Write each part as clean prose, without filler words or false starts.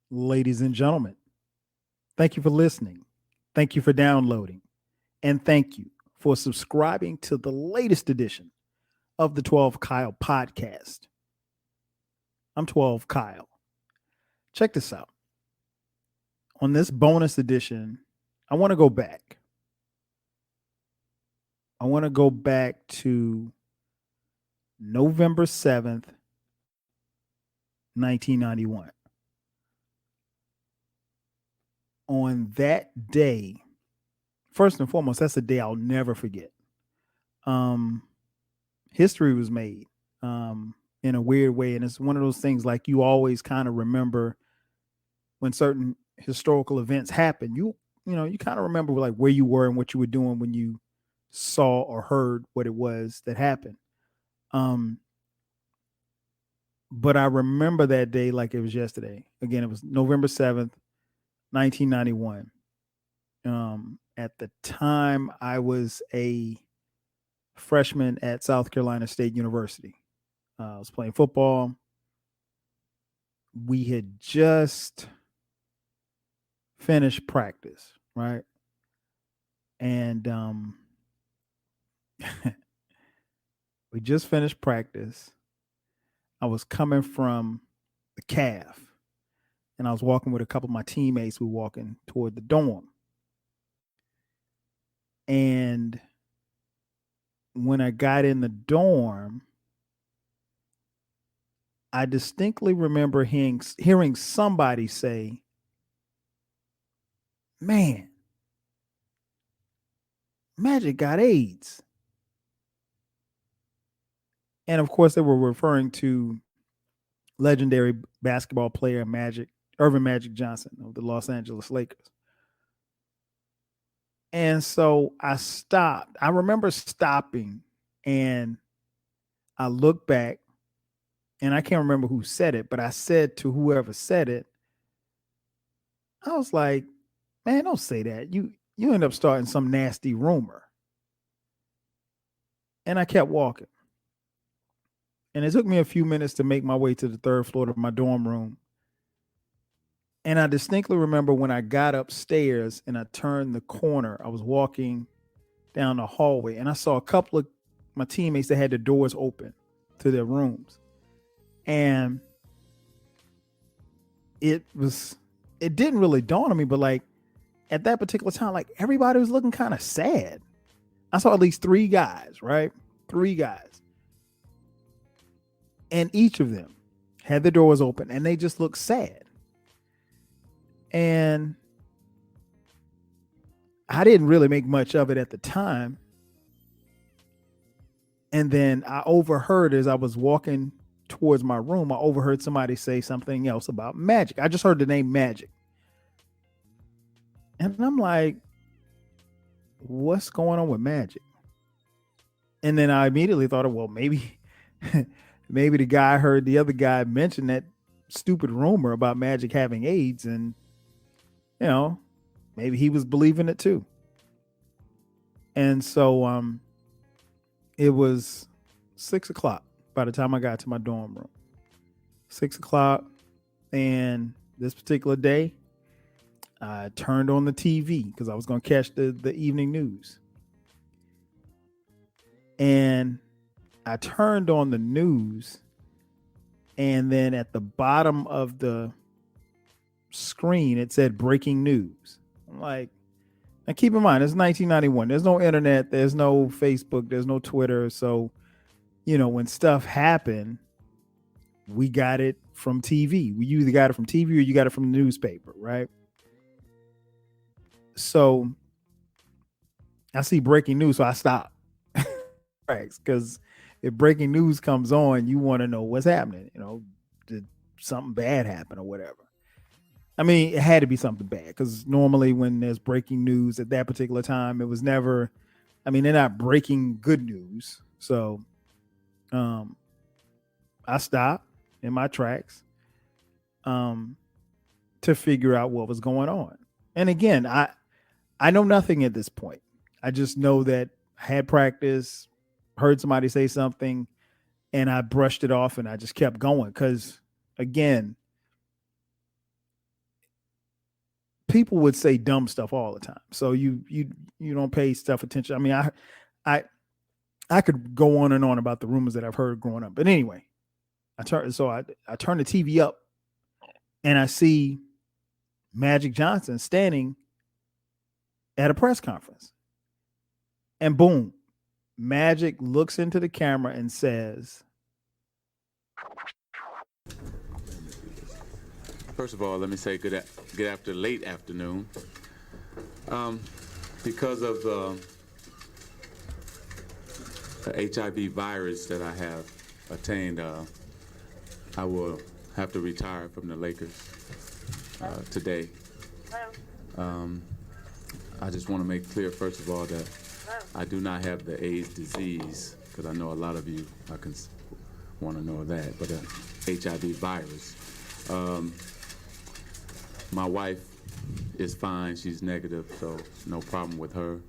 Ladies and gentlemen, thank you for listening. Thank you for downloading. And thank you for subscribing to the latest edition of the 12 Kyle podcast. I'm 12 Kyle. Check this out. On this bonus edition, I want to go back. I want to go back to November 7th, 1991. On that day, first and foremost, that's a day I'll never forget. Um, History was made in a weird way, and it's one of those things like you always kind of remember when certain historical events happen. You kind of remember like where you were and what you were doing when you saw or heard what it was that happened. Um, but I remember that day like it was yesterday. Again, it was November 7th, 1991. At the time, I was a freshman at South Carolina State University. I was playing football. We had just finished practice, right? And we just finished practice. I was coming from the calf, and I was walking with a couple of my teammates. We were walking toward the dorm. And when I got in the dorm, I distinctly remember hearing somebody say, "Man, Magic got AIDS." And of course, they were referring to legendary basketball player Irvin Magic Johnson of the Los Angeles Lakers. And so I stopped. I remember stopping and I looked back, and I can't remember who said it, but I said to whoever said it, I was like, "Man, don't say that. You end up starting some nasty rumor." And I kept walking. And it took me a few minutes to make my way to the third floor of my dorm room. And I distinctly remember when I got upstairs and I turned the corner, I was walking down the hallway and I saw a couple of my teammates that had the doors open to their rooms. And it didn't really dawn on me, but like at that particular time, like everybody was looking kind of sad. I saw at least three guys, right? Three guys. And each of them had the doors open and they just looked sad. And I didn't really make much of it at the time. And then I overheard as I was walking towards my room, I overheard somebody say something else about Magic. I just heard the name Magic. And I'm like, what's going on with Magic? And then I immediately thought, well, maybe maybe the guy heard the other guy mention that stupid rumor about Magic having AIDS, and maybe he was believing it too. And so it was 6 o'clock by the time I got to my dorm room. 6 o'clock, and this particular day, I turned on the TV because I was going to catch the evening news. And I turned on the news, and then at the bottom of the screen, it said breaking news. I'm like, now keep in mind, it's 1991. There's no internet, there's no Facebook, there's no Twitter. So, when stuff happened, we got it from TV. We either got it from TV or you got it from the newspaper, right? So I see breaking news, so I stop. Because if breaking news comes on, you want to know what's happening. Did something bad happen or whatever? I mean, it had to be something bad because normally when there's breaking news at that particular time, it was never. I mean, they're not breaking good news. So, I stopped in my tracks, to figure out what was going on. And again, I know nothing at this point. I just know that I had practice, heard somebody say something, and I brushed it off and I just kept going because, again, people would say dumb stuff all the time. So you don't pay stuff attention. I mean, I I could go on and on about the rumors that I've heard growing up. But anyway, I turn the TV up and I see Magic Johnson standing at a press conference. And boom, Magic looks into the camera and says, first of all, let me say good after late afternoon. Because of the HIV virus that I have attained, I will have to retire from the Lakers today. I just want to make clear, first of all, that I do not have the AIDS disease, because I know a lot of you want to know that, but HIV virus. My wife is fine. She's negative, so no problem with her.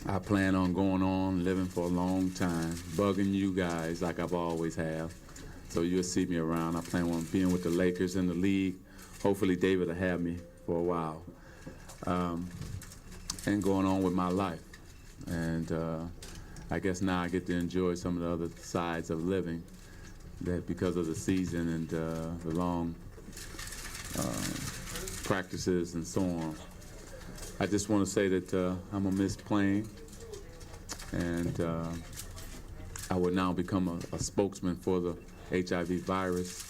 I plan on going on, living for a long time, bugging you guys like I've always have. So you'll see me around. I plan on being with the Lakers in the league. Hopefully David will have me for a while. And going on with my life. And I guess now I get to enjoy some of the other sides of living, that because of the season and the long practices and so on. I just want to say that I'm going to miss playing, and I will now become a spokesman for the HIV virus,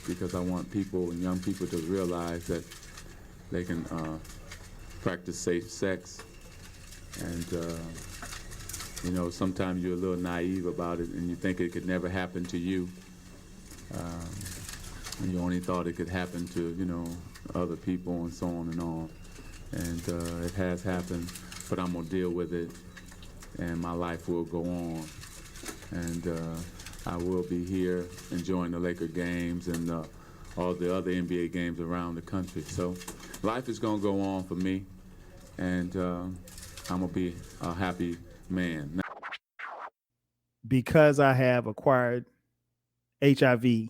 because I want people and young people to realize that they can practice safe sex. And, you know, sometimes you're a little naive about it and you think it could never happen to you. And you only thought it could happen to, you know, other people and so on and on. And it has happened, but I'm going to deal with it, and my life will go on. And I will be here enjoying the Laker games and all the other NBA games around the country. So life is going to go on for me, and I'm going to be a happy man. because I have acquired HIV,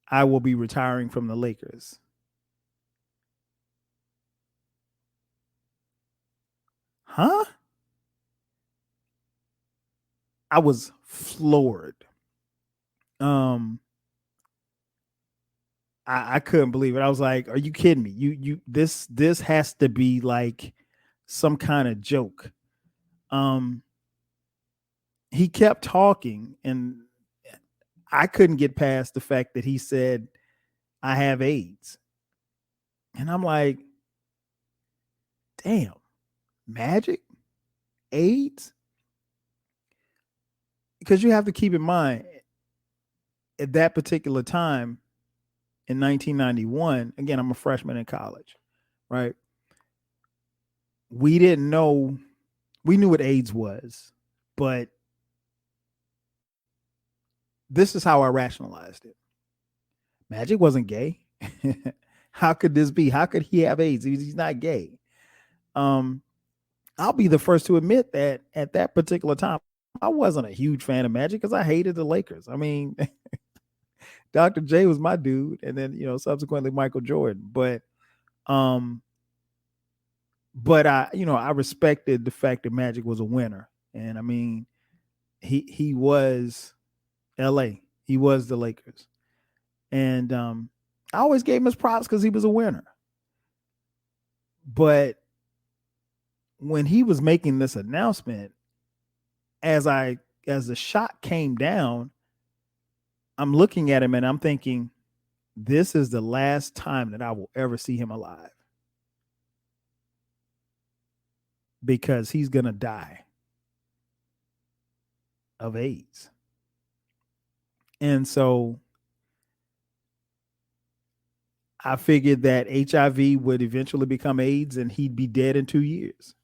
I will be retiring from the Lakers. Huh? I was floored. I couldn't believe it. I was like, "Are you kidding me? This has to be like some kind of joke." He kept talking, and I couldn't get past the fact that he said, "I have AIDS," and I'm like, "Damn, Magic, AIDS?" Because you have to keep in mind, at that particular time in 1991, again, I'm a freshman in college, right? We didn't know, we knew what AIDS was, but this is how I rationalized it. Magic wasn't gay. How could this be? How could he have AIDS? He's not gay. I'll be the first to admit that at that particular time, I wasn't a huge fan of Magic because I hated the Lakers. I mean, Dr. J was my dude, and then, you know, subsequently Michael Jordan. But I respected the fact that Magic was a winner. And I mean, he was LA. He was the Lakers. And I always gave him his props because he was a winner. But when he was making this announcement, as the shot came down, I'm looking at him and I'm thinking, this is the last time that I will ever see him alive, because he's going to die of AIDS. And so I figured that HIV would eventually become AIDS and he'd be dead in 2 years.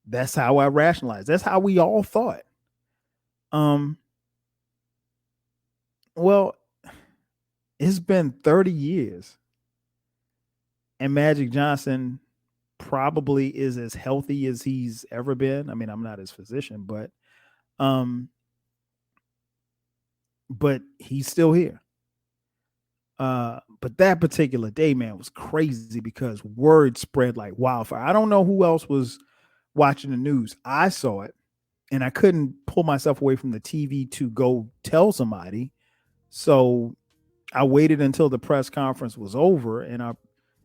That's how I rationalized. That's how we all thought. Well, it's been 30 years and Magic Johnson probably is as healthy as he's ever been. I mean, I'm not his physician, but he's still here. But that particular day, man, was crazy because word spread like wildfire. I don't know who else was watching the news. I saw it and I couldn't pull myself away from the TV to go tell somebody. So I waited until the press conference was over, and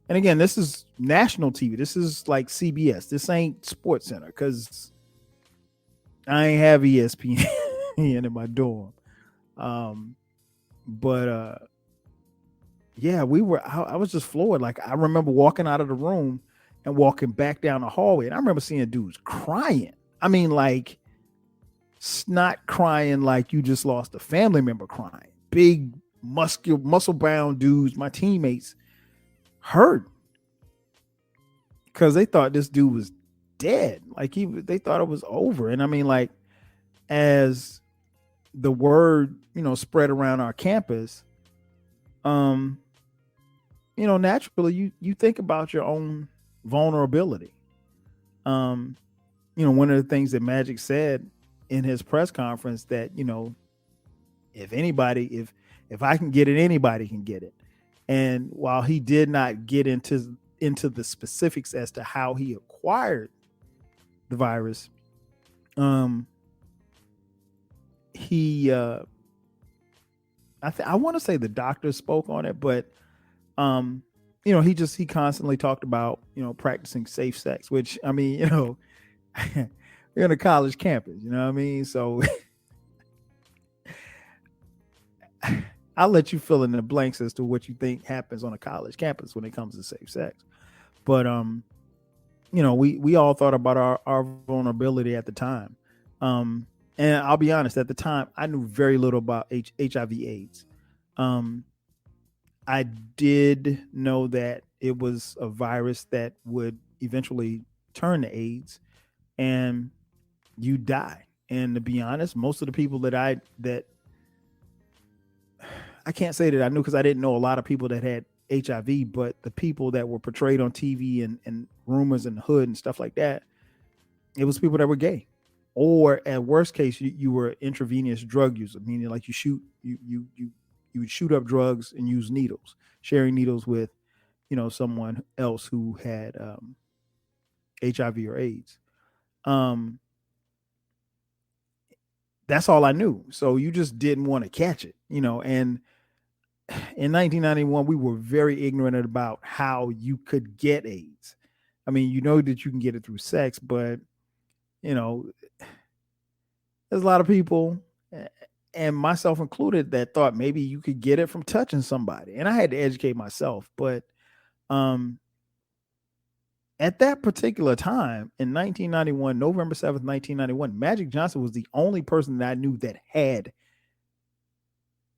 again, this is national TV. This is like CBS. This ain't Sports Center because I ain't have ESPN in my dorm. But yeah, I was just floored. Like, I remember walking out of the room and walking back down the hallway, and I remember seeing dudes crying. I mean, like, snot crying, like you just lost a family member crying. Big, muscle bound dudes, my teammates, hurt because they thought this dude was dead. Like, they thought it was over. And I mean, like, as the word, spread around our campus, naturally you think about your own vulnerability. One of the things that Magic said in his press conference that, if I can get it, anybody can get it. And while he did not get into the specifics as to how he acquired the virus, I want to say the doctor spoke on it, but he constantly talked about, practicing safe sex, which, I mean, you're in a college campus, you know what I mean? So I'll let you fill in the blanks as to what you think happens on a college campus when it comes to safe sex. But we all thought about our vulnerability at the time. And I'll be honest, at the time, I knew very little about HIV/AIDS. I did know that it was a virus that would eventually turn to AIDS, and you die. And to be honest, most of the people that I can't say that I knew because I didn't know a lot of people that had HIV, but the people that were portrayed on TV and rumors in the hood and stuff like that, it was people that were gay. Or at worst case, you were intravenous drug user, meaning like you would shoot up drugs and use needles, sharing needles with, someone else who had HIV or AIDS. That's all I knew. So you just didn't want to catch it, and in 1991, we were very ignorant about how you could get AIDS. I mean, that you can get it through sex, but there's a lot of people, and myself included, that thought maybe you could get it from touching somebody. And I had to educate myself. But at that particular time in 1991, November 7th, 1991, Magic Johnson was the only person that I knew that had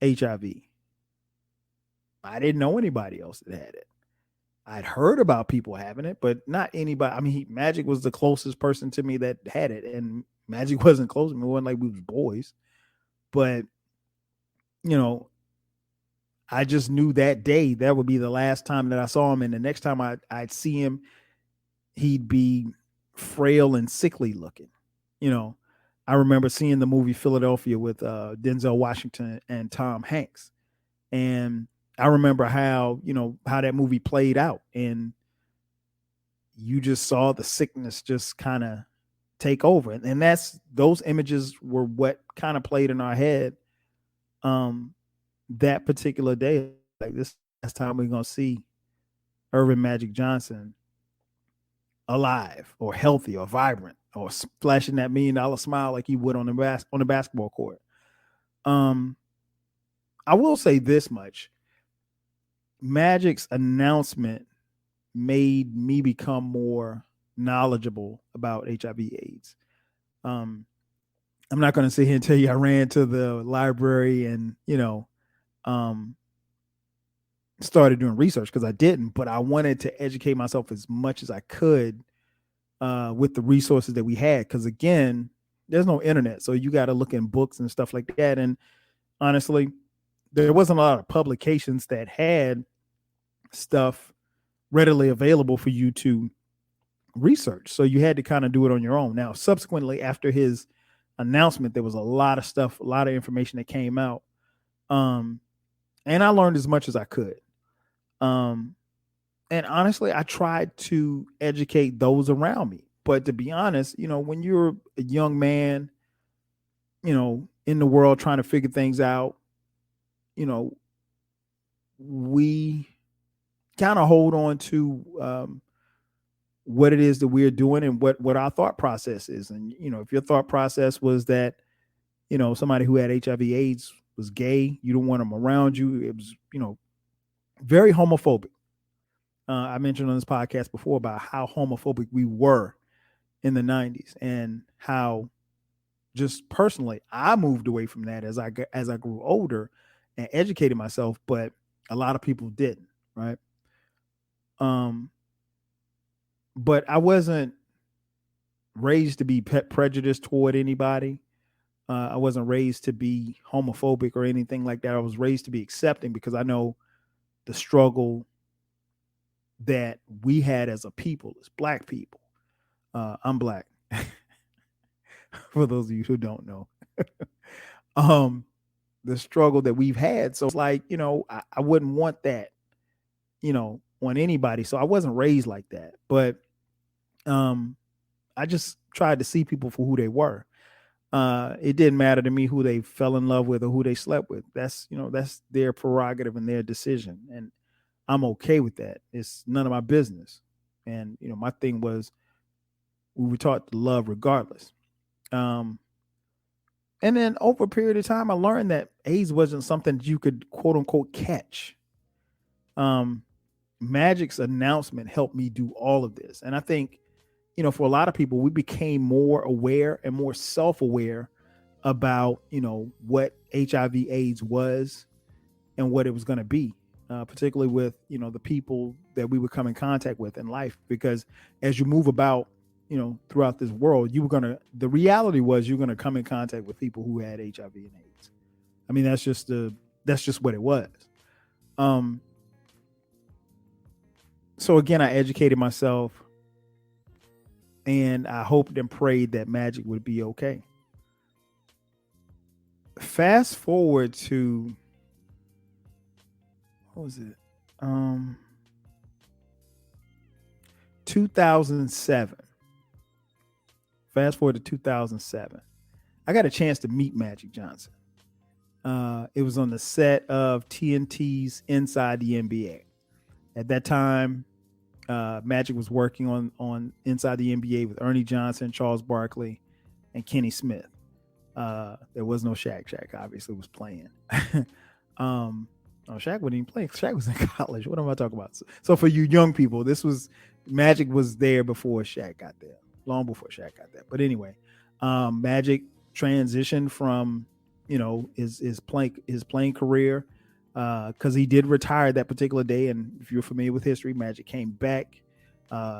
HIV. I didn't know anybody else that had it. I'd heard about people having it, but not anybody. I mean, Magic was the closest person to me that had it, and Magic wasn't close to me. It wasn't like we was boys, but I just knew that day that would be the last time that I saw him, and the next time I'd see him, he'd be frail and sickly looking. I remember seeing the movie Philadelphia with Denzel Washington and Tom Hanks, and I remember how that movie played out, and you just saw the sickness just kind of take over. And those images were what kind of played in our head that particular day. Like, this last time we're going to see Earvin Magic Johnson alive or healthy or vibrant or flashing that $1 million smile like he would on the basketball court. I will say this much. Magic's announcement made me become more knowledgeable about HIV/AIDS. I'm not going to sit here and tell you I ran to the library and, started doing research, because I didn't, but I wanted to educate myself as much as I could with the resources that we had. Because again, there's no internet. So you got to look in books and stuff like that. And honestly, there wasn't a lot of publications that had stuff readily available for you to research. So you had to kind of do it on your own. Now, subsequently, after his announcement, there was a lot of stuff, a lot of information that came out. and I learned as much as I could. Um, and honestly, I tried to educate those around me. But to be honest, when you're a young man, in the world trying to figure things out, you know, we kind of hold on to what it is that we're doing and what our thought process is. And if your thought process was that somebody who had HIV/AIDS was gay, you don't want them around you. It was very homophobic. I mentioned on this podcast before about how homophobic we were in the 90s and how just personally I moved away from that as I grew older and educated myself, but a lot of people didn't, right? Um, but I wasn't raised to be prejudiced toward anybody. I wasn't raised to be homophobic or anything like that. I was raised to be accepting because I know the struggle that we had as a people, as Black people. I'm Black, for those of you who don't know. um, the struggle that we've had. So it's like, I wouldn't want that, on anybody. So I wasn't raised like that. But I just tried to see people for who they were. It didn't matter to me who they fell in love with or who they slept with. That's their prerogative and their decision. And I'm okay with that. It's none of my business. And, my thing was we were taught to love regardless. And then over a period of time, I learned that AIDS wasn't something that you could quote unquote catch. Magic's announcement helped me do all of this. And I think, for a lot of people, we became more aware and more self-aware about, what HIV/AIDS was and what it was going to be, particularly with, the people that we would come in contact with in life. Because as you move about, throughout this world, the reality was you're going to come in contact with people who had HIV and AIDS. I mean, that's just what it was. So again, I educated myself and I hoped and prayed that Magic would be okay. Fast forward to, what was it? 2007. Fast forward to 2007. I got a chance to meet Magic Johnson. It was on the set of TNT's Inside the NBA. At that time, Magic was working on Inside the NBA with Ernie Johnson, Charles Barkley, and Kenny Smith. There was no Shaq. Shaq obviously was playing. Shaq wasn't even playing. Shaq was in college. What am I talking about? So for you young people, Magic was there before Shaq got there, long before Shaq got there. But anyway, Magic transitioned from his playing career because he did retire that particular day. And if you're familiar with history, Magic came back.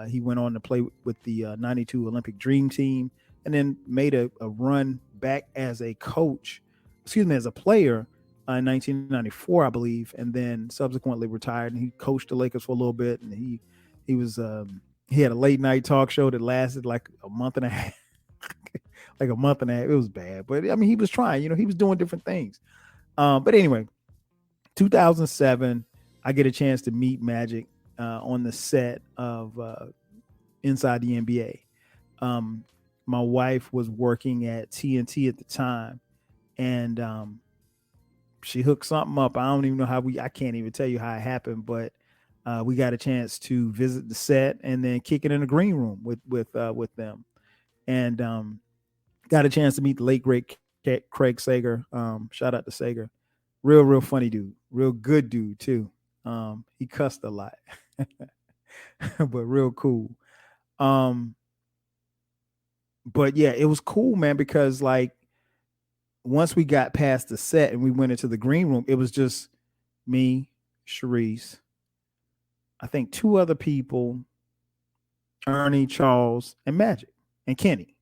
He went on to play with the '92 Olympic Dream Team, and then made a run back as a coach, as a player in 1994, I believe, and then subsequently retired. And he coached the Lakers for a little bit, and he had a late night talk show that lasted like a month and a half. Like a month and a half. It was bad, but I mean, he was trying. He was doing different things. But anyway, 2007, I get a chance to meet Magic on the set of Inside the NBA. My wife was working at TNT at the time, and she hooked something up. I don't even know I can't even tell you how it happened, but we got a chance to visit the set and then kick it in the green room with them, and got a chance to meet the late great Craig Sager. Shout out to Sager, real funny dude, real good dude too. He cussed a lot, but real cool. But yeah, it was cool, man, because like once we got past the set and we went into the green room, it was just me, Sharice, I think two other people, Ernie, Charles, and Magic, and Kenny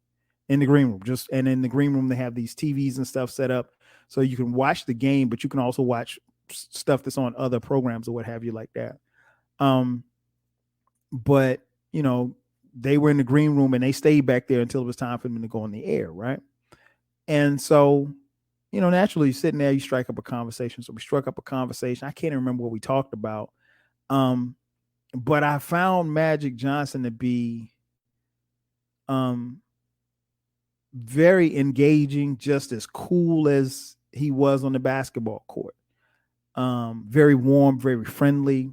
in the green room. And in the green room, they have these TVs and stuff set up so you can watch the game, but you can also watch stuff that's on other programs or what have you like that. But they were in the green room and they stayed back there until it was time for them to go on the air, right? And so naturally sitting there, you strike up a conversation. So we struck up a conversation. I can't even remember what we talked about. But I found Magic Johnson to be very engaging, just as cool as he was on the basketball court. Very warm, very friendly.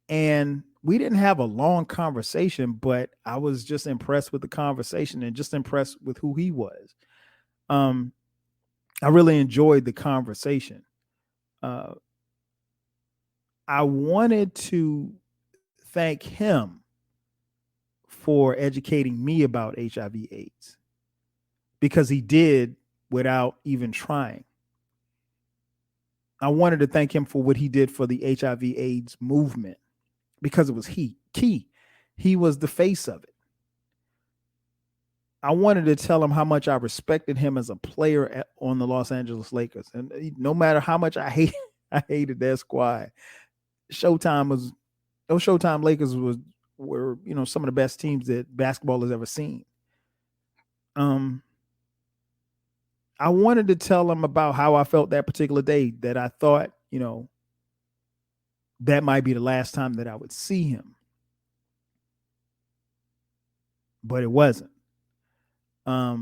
And we didn't have a long conversation, but I was just impressed with the conversation and just impressed with who he was. I really enjoyed the conversation. I wanted to thank him for educating me about HIV/AIDS, because he did without even trying. I wanted to thank him for what he did for the HIV/AIDS movement, because it was key. He was the face of it. I wanted to tell him how much I respected him as a player on the Los Angeles Lakers. And no matter how much I hated their squad, those Showtime Lakers were some of the best teams that basketball has ever seen. I wanted to tell him about how I felt that particular day, that I thought, that might be the last time that I would see him. But it wasn't. I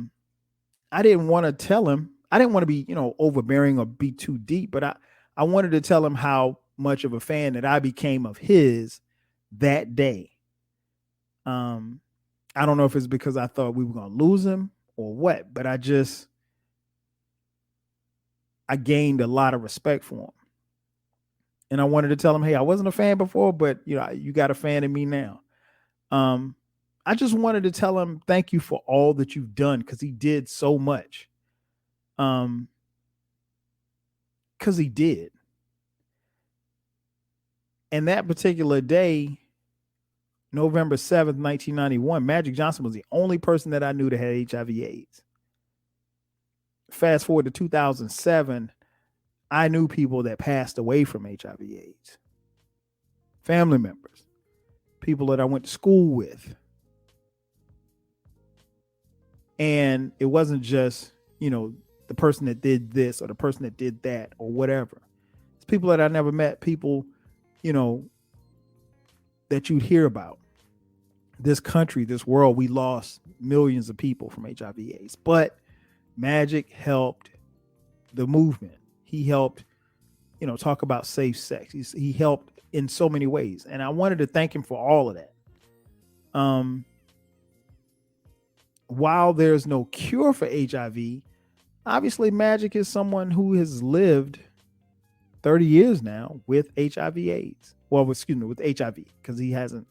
didn't want to tell him. I didn't want to be, overbearing or be too deep, but I wanted to tell him how much of a fan that I became of his that day. I don't know if it's because I thought we were going to lose him or what, but I gained a lot of respect for him. And I wanted to tell him, hey, I wasn't a fan before, but you got a fan in me now. I just wanted to tell him thank you for all that you've done, because he did so much. Because he did. And that particular day, November 7th, 1991, Magic Johnson was the only person that I knew that had HIV/AIDS. Fast forward to 2007, I knew people that passed away from HIV/AIDS. Family members, people that I went to school with. And it wasn't just, the person that did this or the person that did that or whatever. It's people that I never met, people, that you'd hear about. This country, this world, we lost millions of people from HIV/AIDS. But Magic helped the movement. He helped, talk about safe sex. He helped in so many ways. And I wanted to thank him for all of that. While there's no cure for HIV, obviously Magic is someone who has lived 30 years now with HIV/AIDS. Well, with HIV, because he hasn't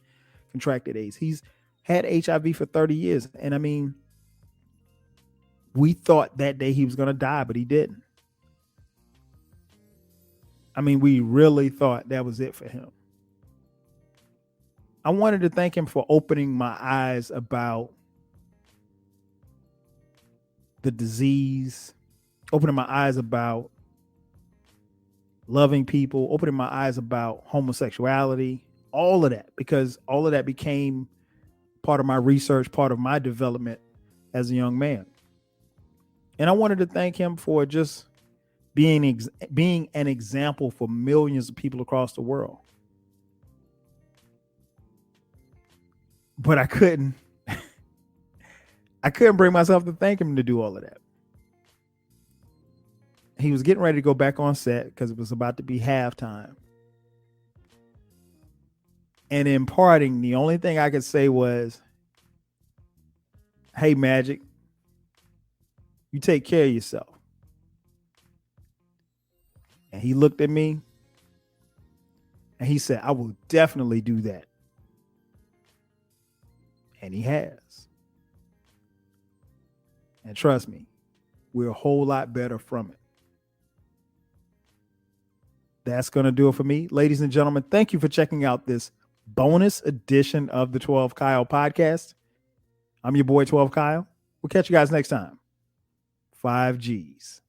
contracted AIDS. He's had HIV for 30 years. And I mean, we thought that day he was going to die, but he didn't. I mean, we really thought that was it for him. I wanted to thank him for opening my eyes about the disease, opening my eyes about loving people, opening my eyes about homosexuality, all of that, because all of that became part of my research, part of my development as a young man. And I wanted to thank him for just being an example for millions of people across the world. But I couldn't bring myself to thank him to do all of that. He was getting ready to go back on set because it was about to be halftime. And in parting, the only thing I could say was, hey, Magic, you take care of yourself. And he looked at me and he said, I will definitely do that. And he has. And trust me, we're a whole lot better from it. That's going to do it for me. Ladies and gentlemen, thank you for checking out this bonus edition of the 12 Kyle podcast. I'm your boy, 12 Kyle. We'll catch you guys next time. 5 Gs.